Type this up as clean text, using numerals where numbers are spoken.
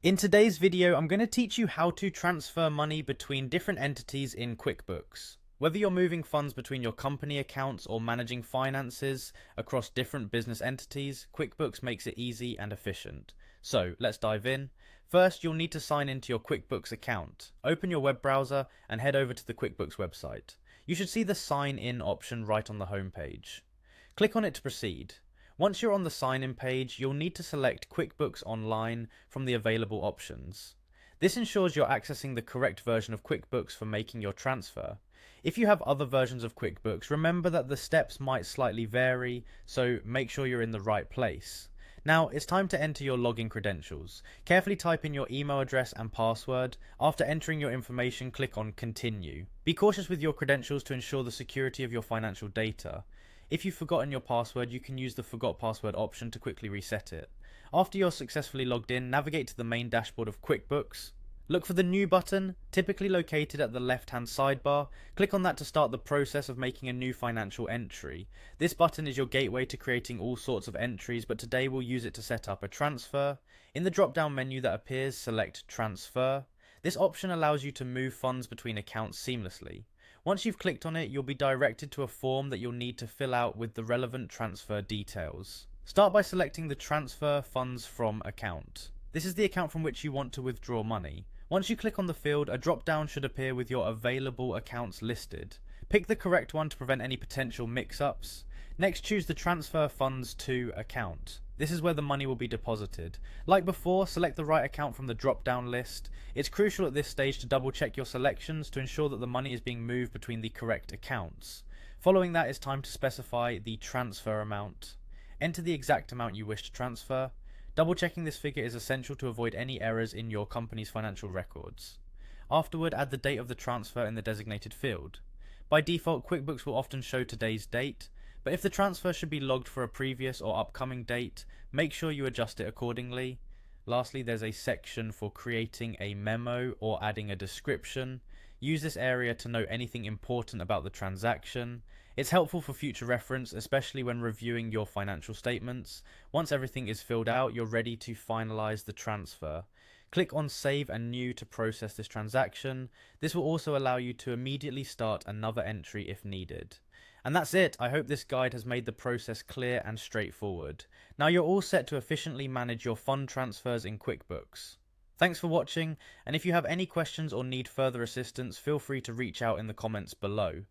In today's video, I'm going to teach you how to transfer money between different entities in QuickBooks. Whether you're moving funds between your company accounts or managing finances across different business entities, QuickBooks makes it easy and efficient. So let's dive in. First, you'll need to sign into your QuickBooks account. Open your web browser and head over to the QuickBooks website. You should see the Sign In option right on the home page. Click on it to proceed. Once you're on the sign-in page, you'll need to select QuickBooks Online from the available options. This ensures you're accessing the correct version of QuickBooks for making your transfer. If you have other versions of QuickBooks, remember that the steps might slightly vary, so make sure you're in the right place. Now, it's time to enter your login credentials. Carefully type in your email address and password. After entering your information, click on Continue. Be cautious with your credentials to ensure the security of your financial data. If you've forgotten your password, you can use the Forgot Password option to quickly reset it. After you're successfully logged in, navigate to the main dashboard of QuickBooks. Look for the New button, typically located at the left-hand sidebar. Click on that to start the process of making a new financial entry. This button is your gateway to creating all sorts of entries, but today we'll use it to set up a transfer. In the drop-down menu that appears, select Transfer. This option allows you to move funds between accounts seamlessly. Once you've clicked on it, you'll be directed to a form that you'll need to fill out with the relevant transfer details. Start by selecting the Transfer Funds From account. This is the account from which you want to withdraw money. Once you click on the field, a drop-down should appear with your available accounts listed. Pick the correct one to prevent any potential mix-ups. Next, choose the Transfer Funds To account. This is where the money will be deposited. Like before, select the right account from the drop-down list. It's crucial at this stage to double-check your selections to ensure that the money is being moved between the correct accounts. Following that, it's time to specify the transfer amount. Enter the exact amount you wish to transfer. Double-checking this figure is essential to avoid any errors in your company's financial records. Afterward, add the date of the transfer in the designated field. By default, QuickBooks will often show today's date, but if the transfer should be logged for a previous or upcoming date, make sure you adjust it accordingly. Lastly, there's a section for creating a memo or adding a description. Use this area to note anything important about the transaction. It's helpful for future reference, especially when reviewing your financial statements. Once everything is filled out, you're ready to finalize the transfer. Click on Save and New to process this transaction. This will also allow you to immediately start another entry if needed. And that's it. I hope this guide has made the process clear and straightforward. Now you're all set to efficiently manage your fund transfers in QuickBooks. Thanks for watching, and if you have any questions or need further assistance, feel free to reach out in the comments below.